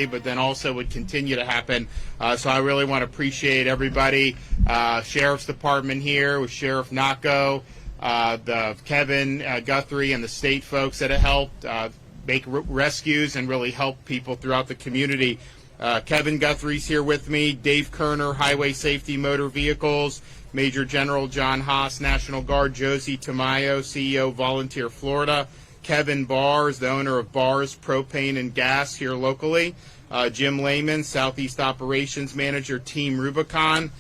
immediately, but then also would continue to happen. So I really want to appreciate everybody, Sheriff's Department here with Sheriff Naco, the Kevin Guthrie and the state folks that have helped make rescues and really help people throughout the community. Kevin Guthrie's here with me, Dave Kerner, Highway Safety Motor Vehicles, Major General John Haas, National Guard, Josie Tamayo, CEO, Volunteer Florida, Kevin Barr is the owner of Barr's Propane and Gas here locally, Jim Lehman, Southeast Operations Manager, Team Rubicon.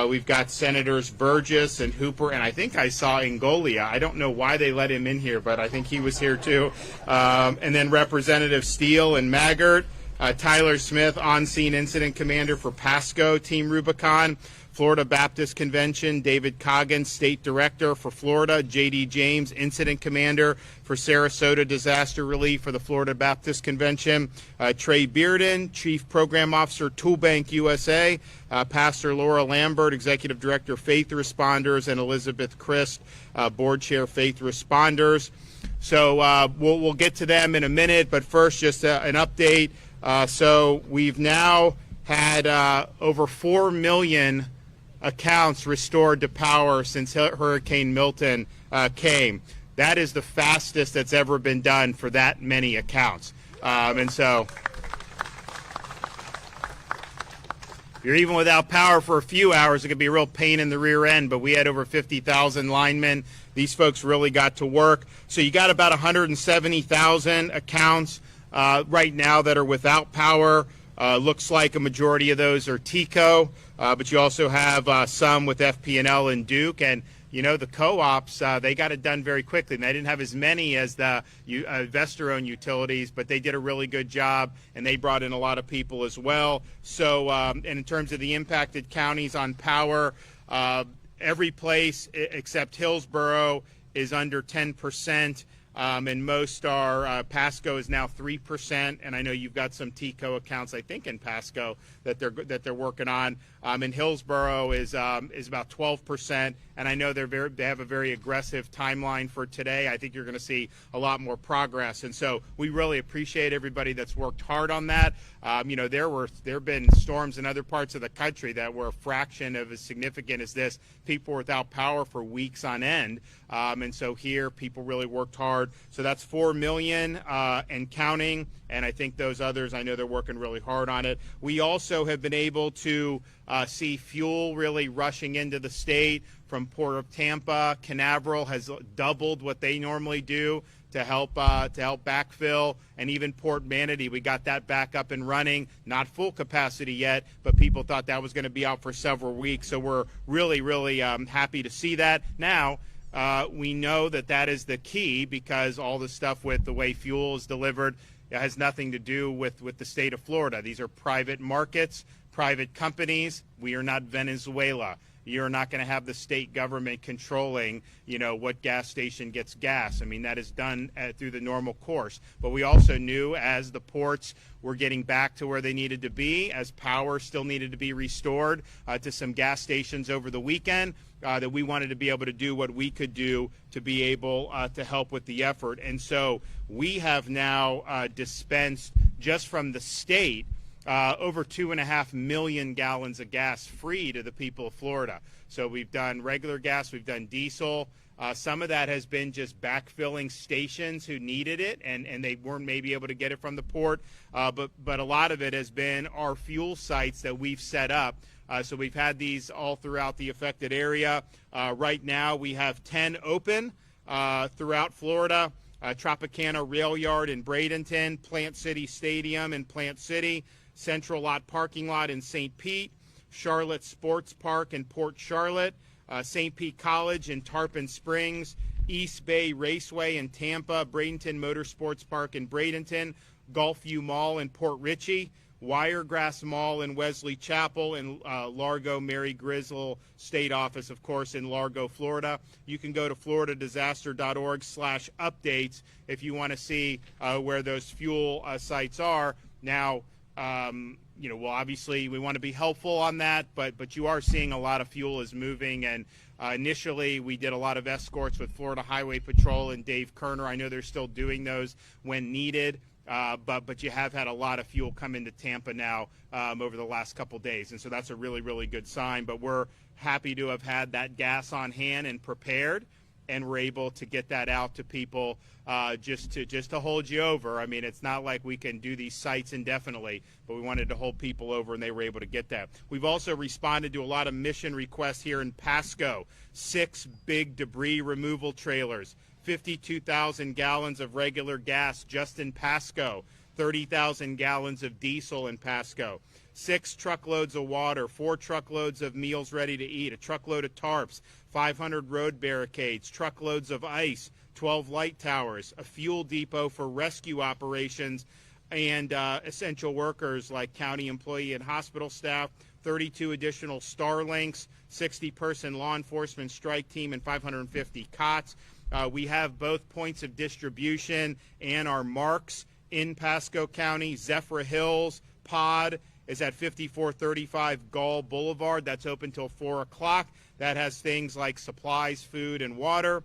We've got Senators Burgess and Hooper, and I think I saw Ingolia. I don't know why they let him in here, but I think he was here too. And then Representative Steele and Maggart, Tyler Smith, on-scene incident commander for Pasco, Team Rubicon, Florida Baptist Convention, David Coggins, state director for Florida, J.D. James, incident commander for Sarasota Disaster Relief for the Florida Baptist Convention, Trey Bearden, chief program officer, Toolbank USA, Pastor Laura Lambert, executive director, Faith Responders, and Elizabeth Christ, board chair, Faith Responders. So we'll get to them in a minute, but first just an update. So we've now had over 4 million accounts restored to power since Hurricane Milton came. That is the fastest that's ever been done for that many accounts. And so if you're even without power for a few hours, it could be a real pain in the rear end, but we had over 50,000 linemen. These folks really got to work. So you got about 170,000 accounts right now that are without power. Looks like a majority of those are TECO, but you also have some with FP&L and Duke. And, you know, the co-ops, they got it done very quickly. And they didn't have as many as the investor-owned utilities, but they did a really good job, and they brought in a lot of people as well. So, and in terms of the impacted counties on power, every place except Hillsborough is under 10%. And most are, Pasco is now 3%, and I know you've got some TECO accounts, I think, in Pasco that they're working on. And Hillsborough is about 12%, and I know they have a very aggressive timeline for today. I think you're going to see a lot more progress, and so we really appreciate everybody that's worked hard on that. You know, there have been storms in other parts of the country that were a fraction of as significant as this. People were without power for weeks on end, and so here people really worked hard. So that's 4 million and counting, and I think those others, I know they're working really hard on it. We also have been able to see fuel really rushing into the state from Port of Tampa. Canaveral has doubled what they normally do to help backfill, and even Port Manatee, we got that back up and running. Not full capacity yet, but people thought that was going to be out for several weeks. So we're really, really happy to see that. Now, we know that is the key, because all the stuff with the way fuel is delivered, it has nothing to do with the state of Florida. These are private markets, private companies. We are not Venezuela. You're not going to have the state government controlling, you know, what gas station gets gas. I mean, that is done through the normal course. But we also knew as the ports were getting back to where they needed to be, as power still needed to be restored to some gas stations over the weekend, that we wanted to be able to do what we could do to be able to help with the effort. And so we have now dispensed, just from the state, over 2.5 million gallons of gas free to the people of Florida. So we've done regular gas, we've done diesel. Some of that has been just backfilling stations who needed it, and they weren't maybe able to get it from the port. But a lot of it has been our fuel sites that we've set up. So we've had these all throughout the affected area. Right now we have 10 open throughout Florida. Tropicana Rail Yard in Bradenton, Plant City Stadium in Plant City, Central Lot Parking Lot in St. Pete, Charlotte Sports Park in Port Charlotte, St. Pete College in Tarpon Springs, East Bay Raceway in Tampa, Bradenton Motorsports Park in Bradenton, Gulfview Mall in Port Richey, Wiregrass Mall in Wesley Chapel, and Largo Mary Grizzle State Office, of course, in Largo, Florida. You can go to floridadisaster.org/updates if you want to see where those fuel sites are. Now, you know, well, obviously we want to be helpful on that, but you are seeing a lot of fuel is moving, and initially we did a lot of escorts with Florida Highway Patrol and Dave Kerner. I know they're still doing those when needed. But you have had a lot of fuel come into Tampa now over the last couple days, and so that's a really, really good sign. But we're happy to have had that gas on hand and prepared, and we're able to get that out to people just to hold you over. I mean, it's not like we can do these sites indefinitely, but we wanted to hold people over, and they were able to get that. We've also responded to a lot of mission requests here in Pasco. 6 big debris removal trailers, 52,000 gallons of regular gas just in Pasco, 30,000 gallons of diesel in Pasco, 6 truckloads of water, 4 truckloads of meals ready to eat, a truckload of tarps, 500 road barricades, truckloads of ice, 12 light towers, a fuel depot for rescue operations, and essential workers like county employee and hospital staff, 32 additional Starlinks, 60-person law enforcement strike team, and 550 cots. We have both points of distribution and our marks in Pasco County. Zephyr Hills pod is at 5435 Gall Boulevard. That's open till 4 o'clock. That has things like supplies, food, and water.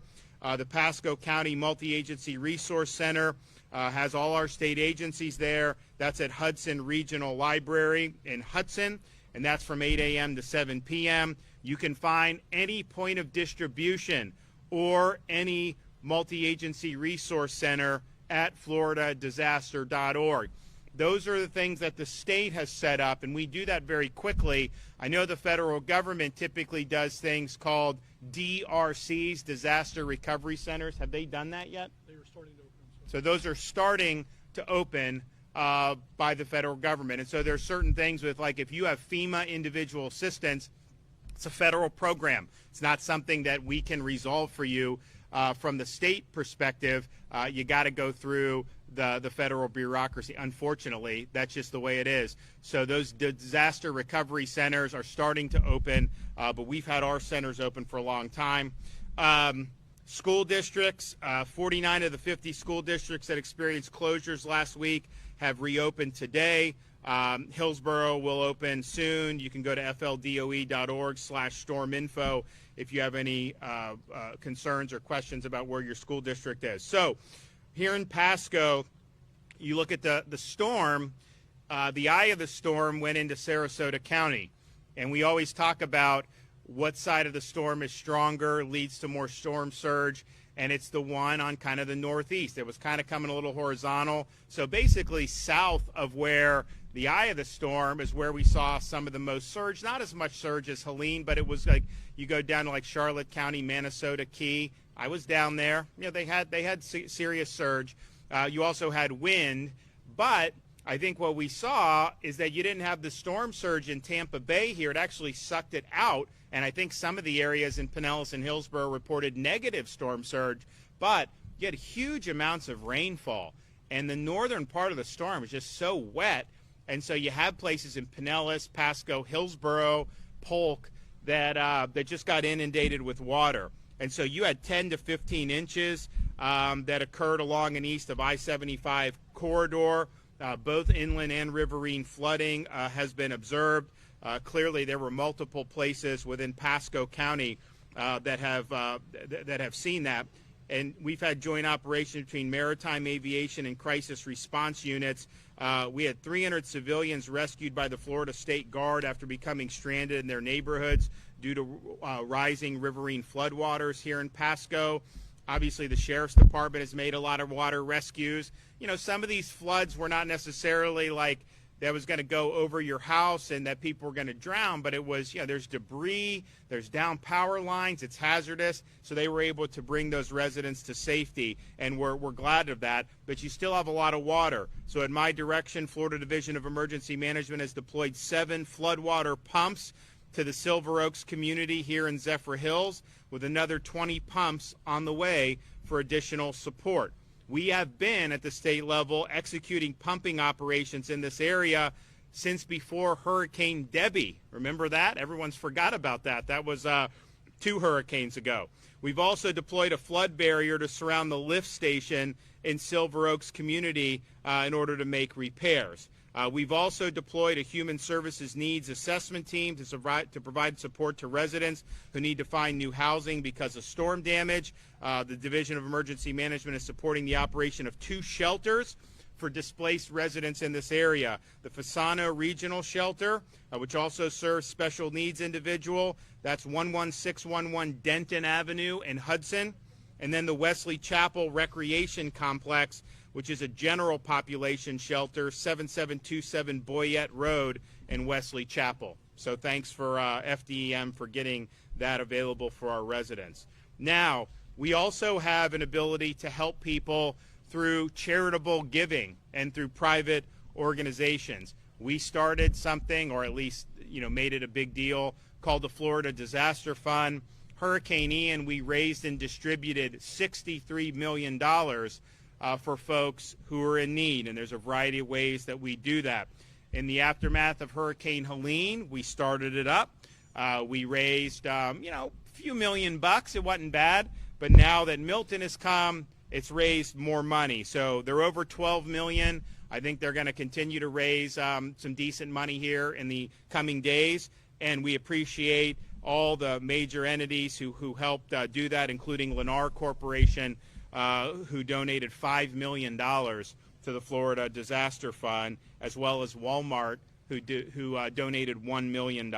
The Pasco County Multi-Agency Resource Center has all our state agencies there. That's at Hudson Regional Library in Hudson, and that's from 8 a.m. to 7 p.m. You can find any point of distribution or any multi-agency resource center at floridadisaster.org. Those are the things that the state has set up, and we do that very quickly. I know the federal government typically does things called DRCs, Disaster Recovery Centers. Have they done that yet? They are starting to open. So those are starting to open by the federal government. And so there are certain things with, like, if you have FEMA individual assistance, it's a federal program. It's not something that we can resolve for you from the state perspective. You got to go through the federal bureaucracy. Unfortunately, that's just the way it is. So those disaster recovery centers are starting to open, but we've had our centers open for a long time. School districts, 49 of the 50 school districts that experienced closures last week have reopened today. Hillsborough will open soon. You can go to fldoe.org/storminfo if you have any concerns or questions about where your school district is. So here in Pasco, you look at the storm, the eye of the storm went into Sarasota County. And we always talk about what side of the storm is stronger, leads to more storm surge, and it's the one on kind of the northeast. It was kind of coming a little horizontal. So basically south of where the eye of the storm is where we saw some of the most surge. Not as much surge as Helene, but it was like you go down to like Charlotte County, Manasota Key. I was down there. You know, they had serious surge. You also had wind, but I think what we saw is that you didn't have the storm surge in Tampa Bay here. It actually sucked it out, and I think some of the areas in Pinellas and Hillsborough reported negative storm surge, but you had huge amounts of rainfall, and the northern part of the storm is just so wet, and so you have places in Pinellas, Pasco, Hillsborough, Polk that just got inundated with water. And so you had 10 to 15 inches that occurred along and east of I-75 corridor. Both inland and riverine flooding has been observed. Clearly, there were multiple places within Pasco County that have seen that. And we've had joint operations between maritime aviation and crisis response units. We had 300 civilians rescued by the Florida State Guard after becoming stranded in their neighborhoods due to rising riverine floodwaters here in Pasco. Obviously, the Sheriff's Department has made a lot of water rescues. You know, some of these floods were not necessarily like that was going to go over your house and that people were going to drown, but it was, you know, there's debris, there's down power lines, it's hazardous, so they were able to bring those residents to safety, and we're glad of that, but you still have a lot of water. So at my direction, Florida Division of Emergency Management has deployed 7 floodwater pumps to the Silver Oaks community here in Zephyr Hills, with another 20 pumps on the way for additional support. We have been at the state level executing pumping operations in this area since before Hurricane Debbie. Remember that? Everyone's forgot about that. That was 2 hurricanes ago. We've also deployed a flood barrier to surround the lift station in Silver Oaks community in order to make repairs. We've also deployed a human services needs assessment team to provide support to residents who need to find new housing because of storm damage. The Division of Emergency Management is supporting the operation of 2 shelters for displaced residents in this area. The Fasano Regional Shelter, which also serves special needs individual, that's 11611 Denton Avenue in Hudson. And then the Wesley Chapel Recreation Complex, which is a general population shelter, 7727 Boyette Road in Wesley Chapel. So thanks for FDEM for getting that available for our residents. Now, we also have an ability to help people through charitable giving and through private organizations. We started something, or at least made it a big deal, called the Florida Disaster Fund. Hurricane Ian, we raised and distributed $63 million for folks who are in need, and there's a variety of ways that we do that. In the aftermath of Hurricane Helene, we started it up. We raised, a few $1 million. It wasn't bad, but now that Milton has come, it's raised more money. So they're over $12 million. I think they're going to continue to raise some decent money here in the coming days, and we appreciate all the major entities who helped do that, including Lennar Corporation, who donated $5 million to the Florida Disaster Fund, as well as Walmart, who donated $1 million.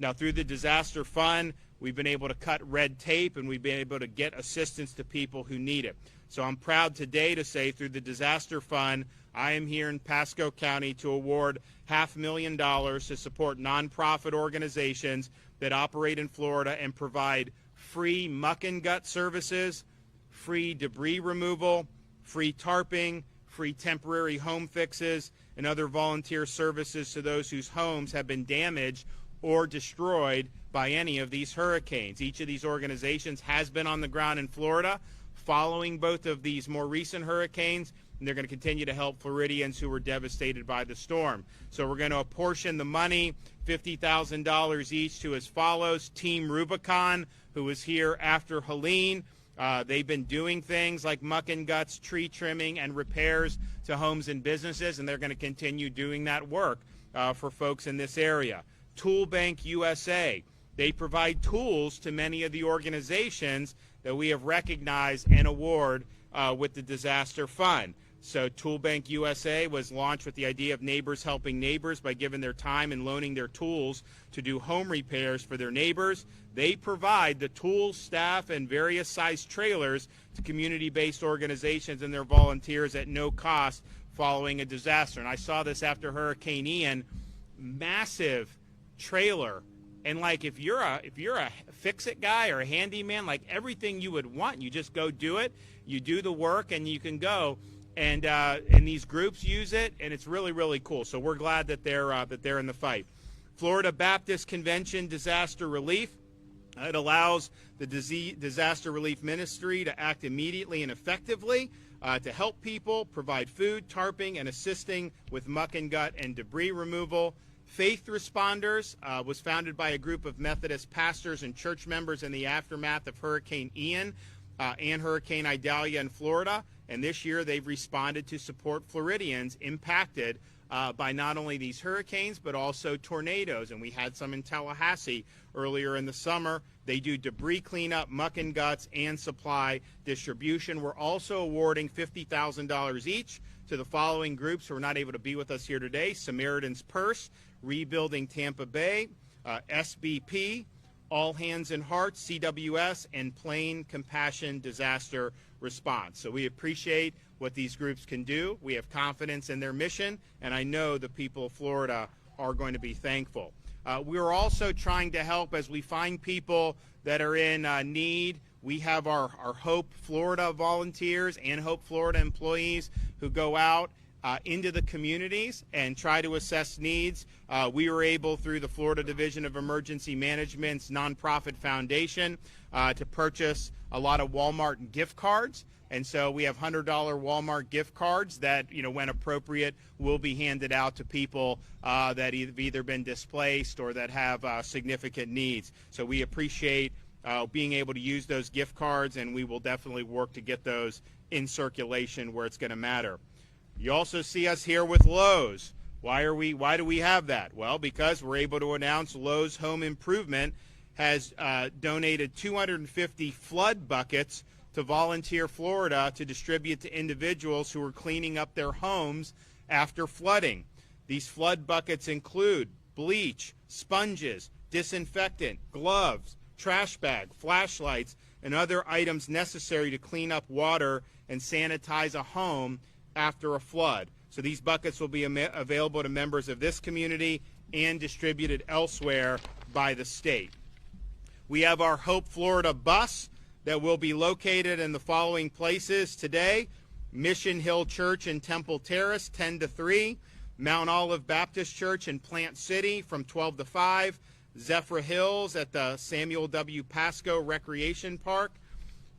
Now, through the Disaster Fund, we've been able to cut red tape, and we've been able to get assistance to people who need it. So I'm proud today to say through the Disaster Fund, I am here in Pasco County to award $500,000 to support nonprofit organizations that operate in Florida and provide free muck and gut services, free debris removal, free tarping, free temporary home fixes, and other volunteer services to those whose homes have been damaged or destroyed by any of these hurricanes. Each of these organizations has been on the ground in Florida following both of these more recent hurricanes, and they're going to continue to help Floridians who were devastated by the storm. So we're going to apportion the money, $50,000 each, to as follows. Team Rubicon, who was here after Helene. They've been doing things like muck and guts, tree trimming, and repairs to homes and businesses, and they're going to continue doing that work for folks in this area. Tool Bank USA, they provide tools to many of the organizations that we have recognized and award with the Disaster Fund. So Tool Bank USA was launched with the idea of neighbors helping neighbors by giving their time and loaning their tools to do home repairs for their neighbors. They provide the tools, staff, and various size trailers to community-based organizations and their volunteers at no cost following a disaster. And I saw this after Hurricane Ian, massive trailer. And like if you're a fix-it guy or a handyman, like everything you would want, you just go do it. You do the work and you can go. And these groups use it, and it's really, really cool. So we're glad that they're in the fight. Florida Baptist Convention Disaster Relief. It allows the Disaster Relief Ministry to act immediately and effectively to help people, provide food, tarping, and assisting with muck and gut and debris removal. Faith Responders was founded by a group of Methodist pastors and church members in the aftermath of Hurricane Ian and Hurricane Idalia in Florida. And this year they've responded to support Floridians impacted by not only these hurricanes, but also tornadoes. And we had some in Tallahassee earlier in the summer. They do debris cleanup, muck and guts, and supply distribution. We're also awarding $50,000 each to the following groups who are not able to be with us here today: Samaritan's Purse, Rebuilding Tampa Bay, SBP, All Hands and Hearts, CWS, and Plain Compassion Disaster Response. So we appreciate what these groups can do. We have confidence in their mission, and I know the people of Florida are going to be thankful. We're also trying to help as we find people that are in need. We have our Hope Florida volunteers and Hope Florida employees who go out into the communities and try to assess needs. We were able, through the Florida Division of Emergency Management's nonprofit foundation, to purchase a lot of Walmart gift cards. And so we have $100 Walmart gift cards that, when appropriate, will be handed out to people that have either been displaced or that have significant needs. So we appreciate being able to use those gift cards, and we will definitely work to get those in circulation where it's going to matter. You also see us here with Lowe's. Why do we have that? Well, because we're able to announce Lowe's Home Improvement has donated 250 flood buckets to Volunteer Florida to distribute to individuals who are cleaning up their homes after flooding. These flood buckets include bleach, sponges, disinfectant, gloves, trash bag, flashlights, and other items necessary to clean up water and sanitize a home after a flood. So these buckets will be available to members of this community and distributed elsewhere by the state. We have our Hope Florida bus that will be located in the following places today: Mission Hill Church in Temple Terrace, 10 to 3, Mount Olive Baptist Church in Plant City from 12 to 5, Zephyr Hills at the Samuel W. Pasco Recreation Park,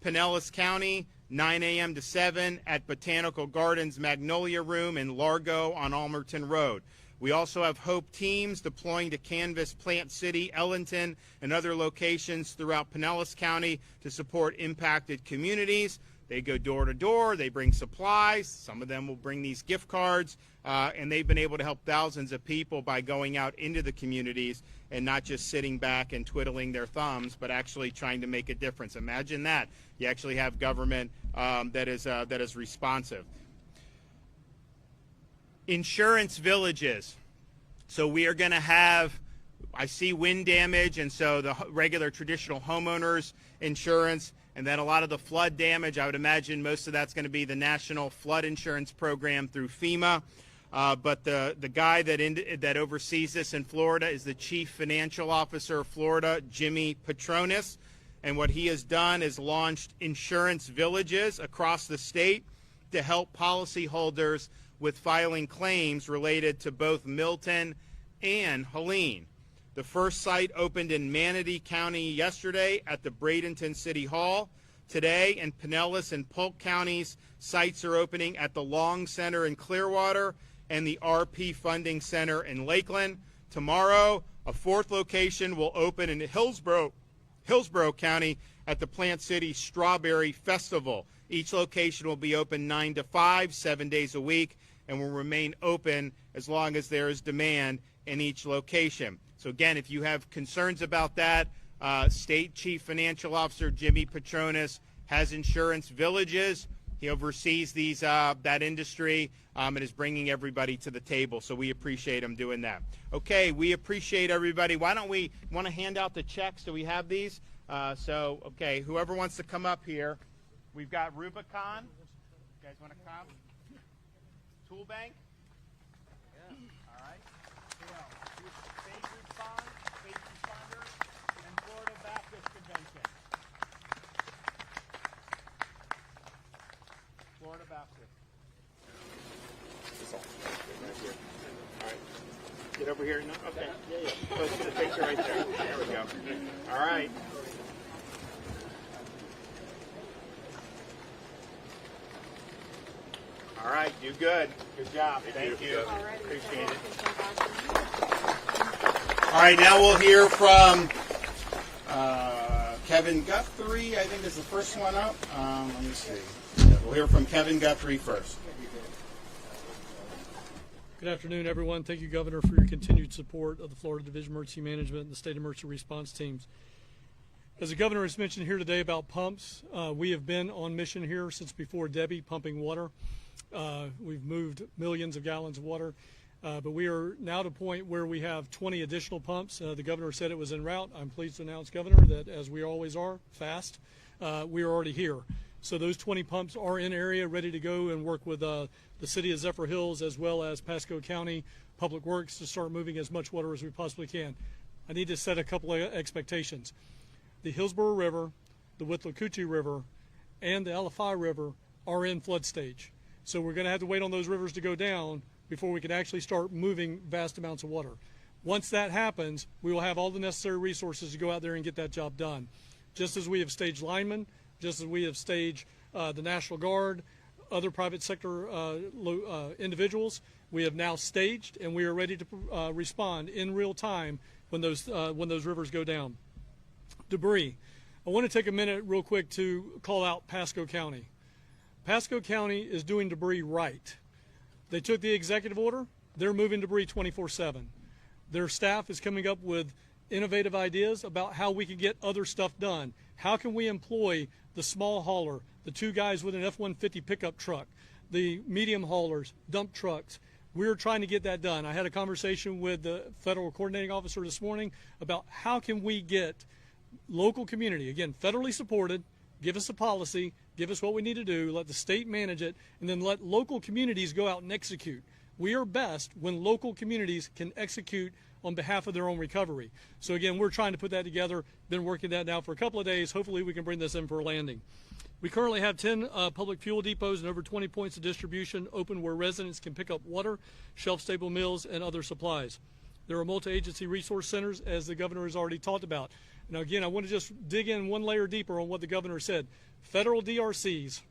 Pinellas County, 9 a.m. to 7 at Botanical Gardens Magnolia Room in Largo on Almerton Road. We also have Hope teams deploying to canvass Plant City, Ellington, and other locations throughout Pinellas County to support impacted communities. They go door to door, they bring supplies, some of them will bring these gift cards, and they've been able to help thousands of people by going out into the communities and not just sitting back and twiddling their thumbs, but actually trying to make a difference. Imagine that. You actually have government that is responsive. Insurance villages. So we are going to have, I see wind damage, and so the regular traditional homeowners insurance, and then a lot of the flood damage. I would imagine most of that's going to be the National Flood Insurance Program through FEMA. But the guy that oversees this in Florida is the Chief Financial Officer of Florida, Jimmy Petronis. And what he has done is launched insurance villages across the state to help policyholders with filing claims related to both Milton and Helene. The first site opened in Manatee County yesterday at the Bradenton City Hall. Today in Pinellas and Polk counties, sites are opening at the Long Center in Clearwater and the RP Funding Center in Lakeland. Tomorrow, a fourth location will open in Hillsborough County at the Plant City Strawberry Festival. Each location will be open 9 to 5, 7 days a week, and will remain open as long as there is demand in each location. So again, if you have concerns about that, State Chief Financial Officer Jimmy Petronis has insurance villages. He oversees these that industry and is bringing everybody to the table. So we appreciate him doing that. Okay, we appreciate everybody. Why don't we want to hand out the checks? Do we have these? Okay, whoever wants to come up here. We've got Rubicon. You guys want to come? Tool Bank? Yeah. All right. Who else? State Responders, and Florida Baptist Convention. Florida Baptist. Right here. All right. Get over here. No? Okay. Yeah. Close to the picture right there. There we go. All right. All right, do good. Good job. Thank you. Appreciate it. All right, now we'll hear from Kevin Guthrie, I think is the first one up. Let me see. Yeah, we'll hear from Kevin Guthrie first. Good afternoon, everyone. Thank you, Governor, for your continued support of the Florida Division of Emergency Management and the State Emergency Response Teams. As the Governor has mentioned here today about pumps, we have been on mission here since before Debbie, pumping water. We've moved millions of gallons of water, but we are now to a point where we have 20 additional pumps. The Governor said it was en route. I'm pleased to announce, Governor, that as we always are, fast, we are already here. So those 20 pumps are in area, ready to go and work with the city of Zephyr Hills as well as Pasco County Public Works to start moving as much water as we possibly can. I need to set a couple of expectations. The Hillsborough River, the Withlacoochee River, and the Alafai River are in flood stage. So we're going to have to wait on those rivers to go down before we can actually start moving vast amounts of water. Once that happens, we will have all the necessary resources to go out there and get that job done. Just as we have staged linemen, just as we have staged the National Guard, other private sector individuals, we have now staged and we are ready to respond in real time when those rivers go down. Debris. I want to take a minute real quick to call out Pasco County. Pasco County is doing debris right. They took the executive order. They're moving debris 24/7. Their staff is coming up with innovative ideas about how we can get other stuff done. How can we employ the small hauler, the 2 guys with an F-150 pickup truck, the medium haulers, dump trucks? We're trying to get that done. I had a conversation with the federal coordinating officer this morning about how can we get local community, again, federally supported, give us a policy, give us what we need to do, let the state manage it, and then let local communities go out and execute. We are best when local communities can execute on behalf of their own recovery. So again, we're trying to put that together, been working that now for a couple of days. Hopefully we can bring this in for a landing. We currently have 10 public fuel depots and over 20 points of distribution open where residents can pick up water, shelf-stable meals, and other supplies. There are multi-agency resource centers, as the governor has already talked about. Now again, I want to just dig in one layer deeper on what the governor said. Federal DRCs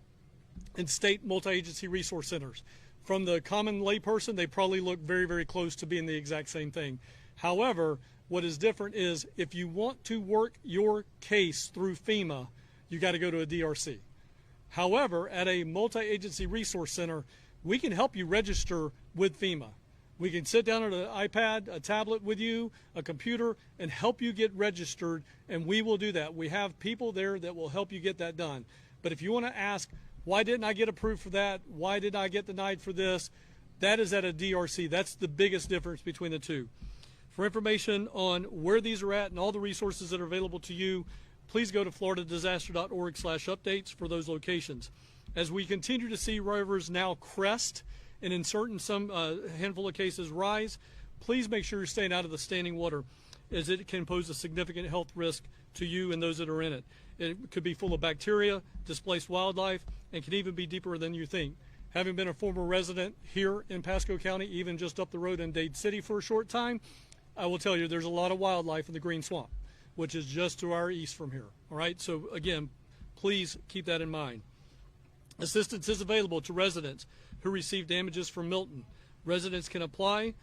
and state multi-agency resource centers. From the common layperson, they probably look very, very close to being the exact same thing. However, what is different is if you want to work your case through FEMA, you got to go to a DRC. However, at a multi-agency resource center, we can help you register with FEMA. We can sit down at an iPad, a tablet with you, a computer, and help you get registered, and we will do that. We have people there that will help you get that done. But if you want to ask, why didn't I get approved for that? Why did I get denied for this? That is at a DRC. That's the biggest difference between the two. For information on where these are at and all the resources that are available to you, please go to floridadisaster.org/updates for those locations. As we continue to see rivers now crest and in some handful of cases rise, please make sure you're staying out of the standing water, as it can pose a significant health risk to you and those that are in it. It could be full of bacteria, displaced wildlife, and can even be deeper than you think. Having been a former resident here in Pasco County, even just up the road in Dade City for a short time, I will tell you there's a lot of wildlife in the Green Swamp, which is just to our east from here. All right, so again, please keep that in mind. Assistance is available to residents who receive damages from Milton. Residents can apply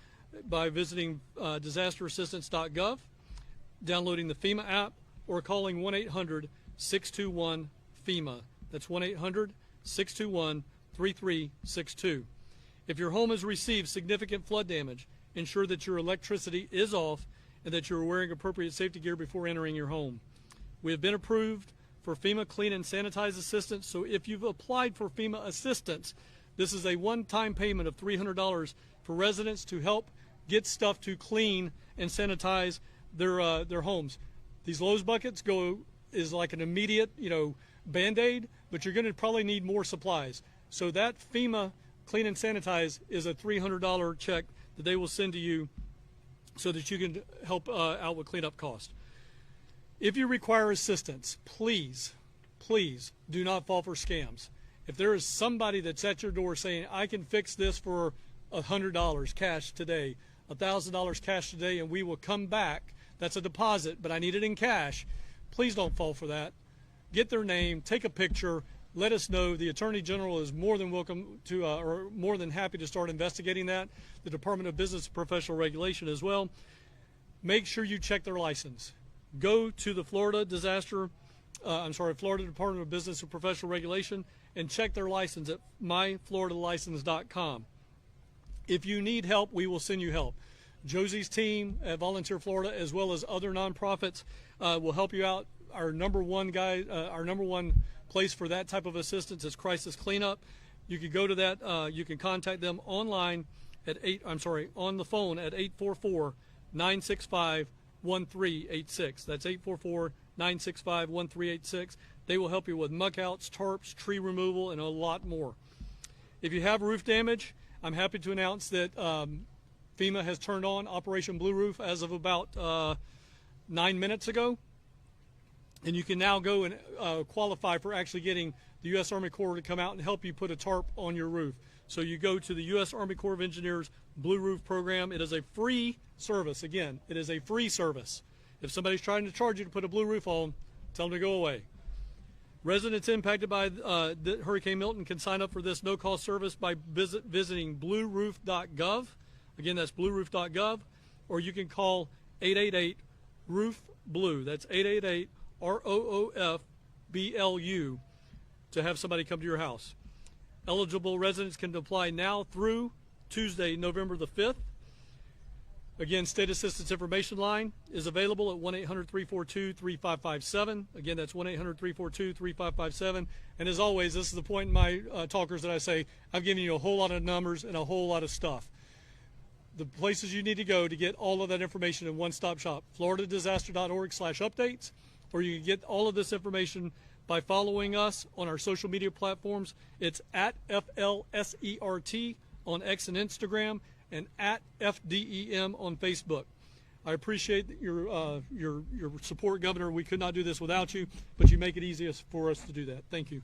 by visiting disasterassistance.gov, downloading the FEMA app, or calling 1-800-621-FEMA. That's 1-800-621-3362. If your home has received significant flood damage, ensure that your electricity is off and that you're wearing appropriate safety gear before entering your home. We have been approved for FEMA Clean and Sanitize Assistance, so if you've applied for FEMA assistance, this is a one-time payment of $300 for residents to help get stuff to clean and sanitize their homes. These Lowe's buckets is like an immediate, Band-Aid, but you're going to probably need more supplies. So that FEMA Clean and Sanitize is a $300 check that they will send to you so that you can help out with cleanup costs. If you require assistance, please do not fall for scams. If there is somebody that's at your door saying, I can fix this for $100 cash today, $1,000 cash today, and we will come back, that's a deposit, but I need it in cash, please don't fall for that. Get their name, take a picture, let us know. The Attorney General is more than welcome to, or more than happy to start investigating that. The Department of Business and Professional Regulation as well. Make sure you check their license. Go to the Florida Department of Business and Professional Regulation and check their license at myfloridalicense.com. If you need help, we will send you help. Josie's team at Volunteer Florida, as well as other nonprofits, will help you out. Our number one place for that type of assistance is Crisis Cleanup. You can go to that. You can contact them online at on the phone at 844-965-1386. That's 844-965-1386. They will help you with muck outs, tarps, tree removal, and a lot more. If you have roof damage, I'm happy to announce that FEMA has turned on Operation Blue Roof as of about 9 minutes ago. And you can now go and qualify for actually getting the U.S. Army Corps to come out and help you put a tarp on your roof. So you go to the U.S. Army Corps of Engineers Blue Roof Program. It is a free service. Again, it is a free service. If somebody's trying to charge you to put a blue roof on, tell them to go away. Residents impacted by Hurricane Milton can sign up for this no-cost service by visiting blueroof.gov. Again, that's blueroof.gov. Or you can call 888-ROOF-BLUE. That's 888-ROOF-BLU to have somebody come to your house. Eligible residents can apply now through Tuesday, November the 5th. Again, state assistance information line is available at 1-800-342-3557. Again, that's 1-800-342-3557. And as always, this is the point in my talkers that I say, I've given you a whole lot of numbers and a whole lot of stuff. The places you need to go to get all of that information in one-stop shop, floridadisaster.org/updates, or you can get all of this information by following us on our social media platforms. It's at FLSERT on X and Instagram, and at FDEM on Facebook. I appreciate your support, Governor. We could not do this without you, but you make it easiest for us to do that. Thank you.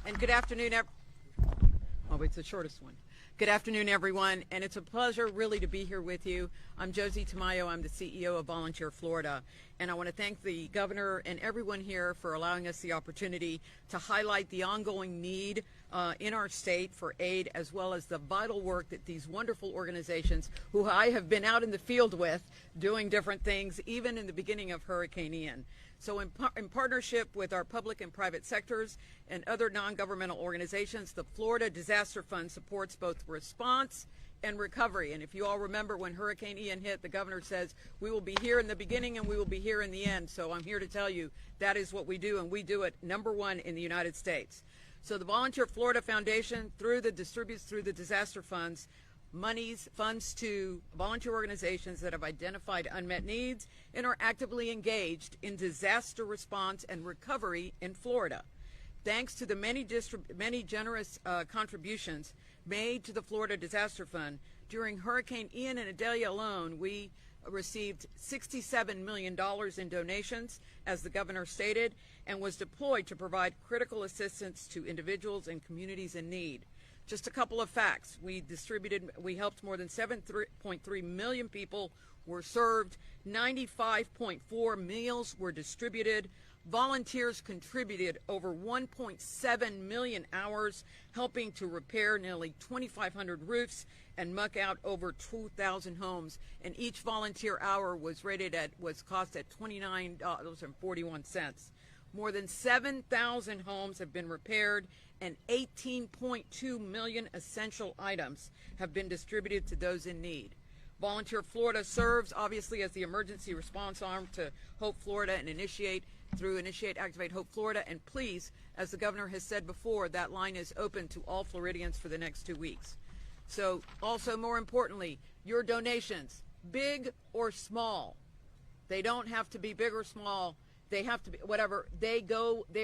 And good afternoon, oh, it's the shortest one. Good afternoon, everyone, and it's a pleasure really to be here with you. I'm Josie Tamayo. I'm the CEO of Volunteer Florida, and I want to thank the governor and everyone here for allowing us the opportunity to highlight the ongoing need in our state for aid, as well as the vital work that these wonderful organizations, who I have been out in the field with, doing different things, even in the beginning of Hurricane Ian. So in partnership with our public and private sectors and other non-governmental organizations, the Florida Disaster Fund supports both response and recovery. And if you all remember when Hurricane Ian hit, the governor says, we will be here in the beginning and we will be here in the end. So I'm here to tell you that is what we do, and we do it #1 in the United States. So the Volunteer Florida Foundation distributes through the disaster funds funds to volunteer organizations that have identified unmet needs and are actively engaged in disaster response and recovery in Florida. Thanks to the many generous contributions made to the Florida Disaster Fund, during Hurricane Ian and Idalia alone, we received $67 million in donations, as the governor stated, and was deployed to provide critical assistance to individuals and communities in need. Just a couple of facts. We helped more than 7.3 million people were served, 95.4 meals were distributed, volunteers contributed over 1.7 million hours, helping to repair nearly 2,500 roofs and muck out over 2,000 homes. And each volunteer hour was cost at $29.41. More than 7,000 homes have been repaired, and 18.2 million essential items have been distributed to those in need. Volunteer Florida serves obviously as the emergency response arm to Hope Florida and Initiate, Activate, Hope Florida. And please, as the governor has said before, that line is open to all Floridians for the next 2 weeks. So also, more importantly, your donations, big or small, they don't have to be big or small. They have to be whatever they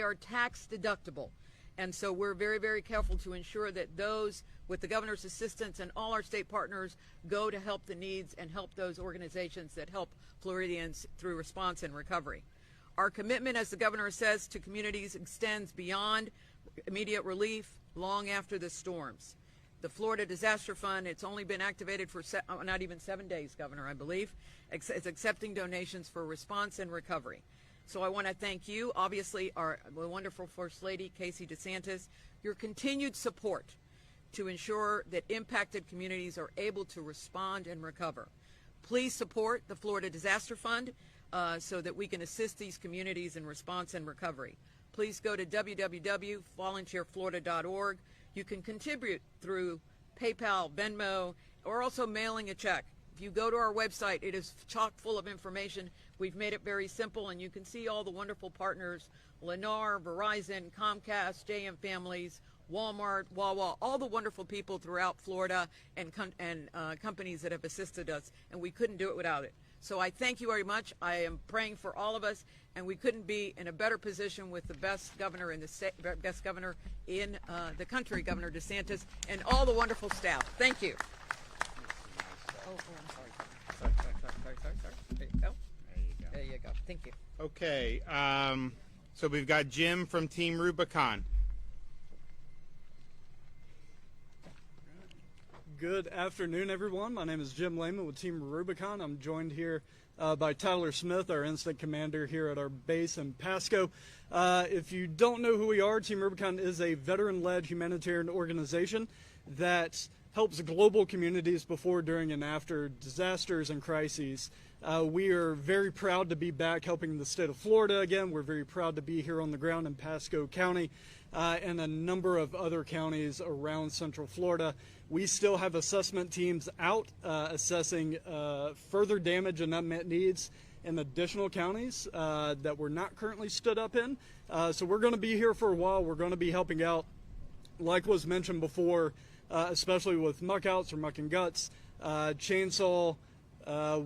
are tax deductible. And so we're very, very careful to ensure that those, with the governor's assistance and all our state partners, go to help the needs and help those organizations that help Floridians through response and recovery. Our commitment, as the governor says, to communities extends beyond immediate relief long after the storms. The Florida Disaster Fund, it's only been activated for not even 7 days, Governor, I believe. It's accepting donations for response and recovery. So I want to thank you, obviously, the wonderful First Lady, Casey DeSantis, your continued support to ensure that impacted communities are able to respond and recover. Please support the Florida Disaster Fund so that we can assist these communities in response and recovery. Please go to www.volunteerflorida.org. You can contribute through PayPal, Venmo, or also mailing a check. If you go to our website, it is chock full of information. We've made it very simple, and you can see all the wonderful partners, Lennar, Verizon, Comcast, JM Families, Walmart, Wawa, all the wonderful people throughout Florida and companies that have assisted us, and we couldn't do it without it. So I thank you very much. I am praying for all of us, and we couldn't be in a better position with the best governor in the state, best governor in the country, Governor DeSantis, and all the wonderful staff. Thank you. Oh, I'm sorry. Sorry. There you go. There you go. Thank you. Okay, so we've got Jim from Team Rubicon. Good afternoon, everyone. My name is Jim Lehman with Team Rubicon. I'm joined here by Tyler Smith, our incident commander here at our base in Pasco. If you don't know who we are, Team Rubicon is a veteran-led humanitarian organization that helps global communities before, during, and after disasters and crises. We are very proud to be back helping the state of Florida again. We're very proud to be here on the ground in Pasco County and a number of other counties around Central Florida. We still have assessment teams out assessing further damage and unmet needs in additional counties that we're not currently stood up in. So we're going to be here for a while. We're going to be helping out, like was mentioned before, especially with muck outs or muck and guts, chainsaw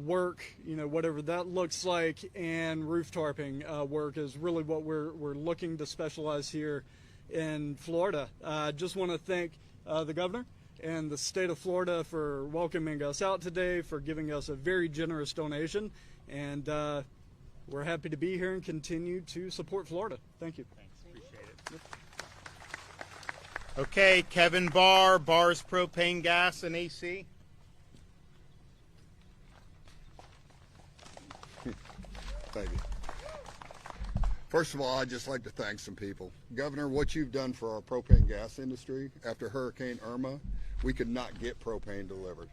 work, whatever that looks like, and roof tarping work is really what we're looking to specialize here in Florida. Just want to thank the governor and the state of Florida for welcoming us out today, for giving us a very generous donation, and we're happy to be here and continue to support Florida. Thank you. Thanks, appreciate it. Okay, Kevin Barr, Barr's Propane Gas and AC. Thank you. First of all, I'd just like to thank some people. Governor, what you've done for our propane gas industry after Hurricane Irma, we could not get propane delivered.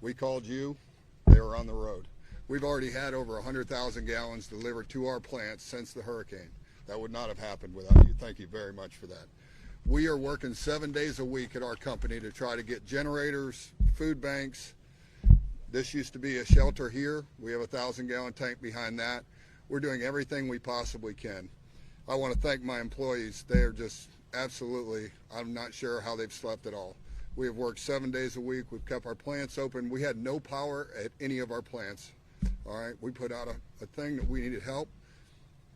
We called you, they were on the road. We've already had over 100,000 gallons delivered to our plants since the hurricane. That would not have happened without you. Thank you very much for that. We are working 7 days a week at our company to try to get generators, food banks. This used to be a shelter here. We have a 1,000-gallon tank behind that. We're doing everything we possibly can. I want to thank my employees. They are just absolutely, I'm not sure how they've slept at all. We have worked 7 days a week. We've kept our plants open. We had no power at any of our plants. All right, we put out a thing that we needed help.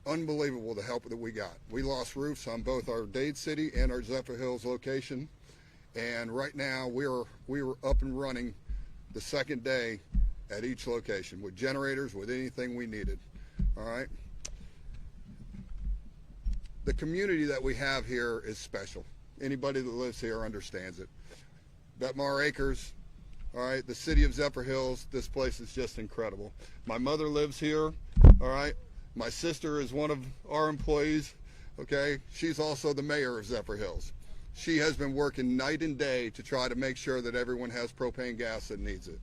Unbelievable the help that we got. We lost roofs on both our Dade City and our Zephyr Hills location. And right now we were up and running the second day at each location with generators, with anything we needed. All right. The community that we have here is special. Anybody that lives here understands it. Betmar Acres, all right, the city of Zephyr Hills, this place is just incredible. My mother lives here, all right. My sister is one of our employees, okay. She's also the mayor of Zephyr Hills. She has been working night and day to try to make sure that everyone has propane gas that needs it,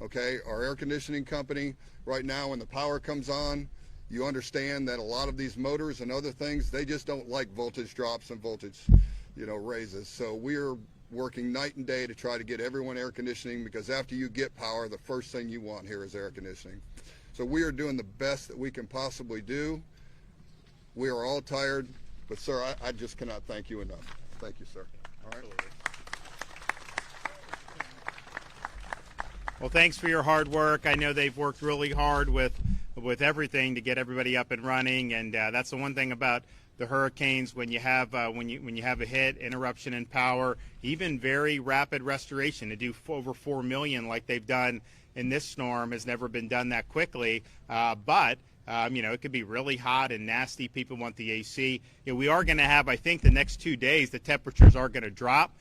okay. Our air conditioning company, right now when the power comes on, you understand that a lot of these motors and other things, they just don't like voltage drops and voltage, raises. So we're working night and day to try to get everyone air conditioning, because after you get power, the first thing you want here is air conditioning. So we are doing the best that we can possibly do. We are all tired, but sir, I just cannot thank you enough. Thank you, sir. All right. Well, thanks for your hard work. I know they've worked really hard with everything to get everybody up and running, and that's the one thing about the hurricanes. When you have when you have a hit, interruption in power, even very rapid restoration to do over 4 million like they've done in this storm has never been done that quickly. But it could be really hot and nasty. People want the AC. We are going to have, I think, the next 2 days, the temperatures are going to drop,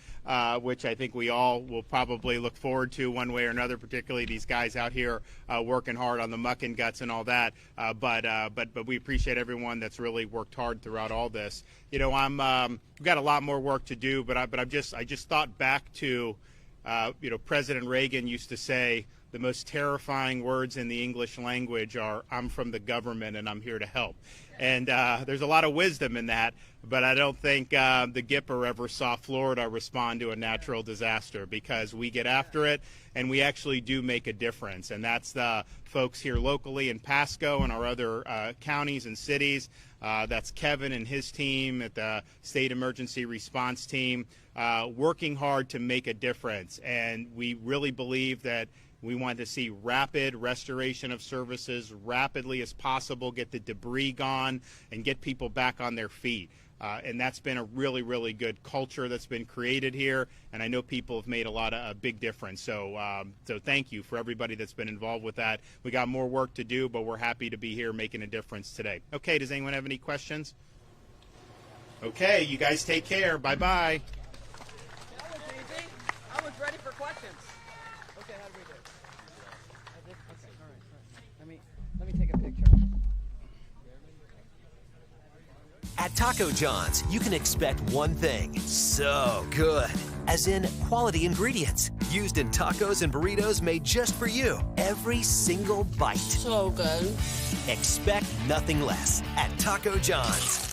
which I think we all will probably look forward to one way or another, particularly these guys out here working hard on the muck and guts and all that. But we appreciate everyone that's really worked hard throughout all this. We've got a lot more work to do, but I just thought back to, President Reagan used to say, the most terrifying words in the English language are, I'm from the government and I'm here to help. And there's a lot of wisdom in that, but I don't think the Gipper ever saw Florida respond to a natural disaster, because we get after it and we actually do make a difference. And that's the folks here locally in Pasco and our other counties and cities. That's Kevin and his team at the State Emergency Response Team, working hard to make a difference. And we really believe that we want to see rapid restoration of services, rapidly as possible, get the debris gone, and get people back on their feet. And that's been a really, really good culture that's been created here, and I know people have made a big difference. So thank you for everybody that's been involved with that. We got more work to do, but we're happy to be here making a difference today. Okay, does anyone have any questions? Okay, you guys take care. Bye-bye. That was easy. I was ready for questions. Okay, how do we do? Okay, all right. Let me take a picture. At Taco John's, you can expect one thing: so good. As in quality ingredients. Used in tacos and burritos made just for you. Every single bite. So good. Expect nothing less at Taco John's.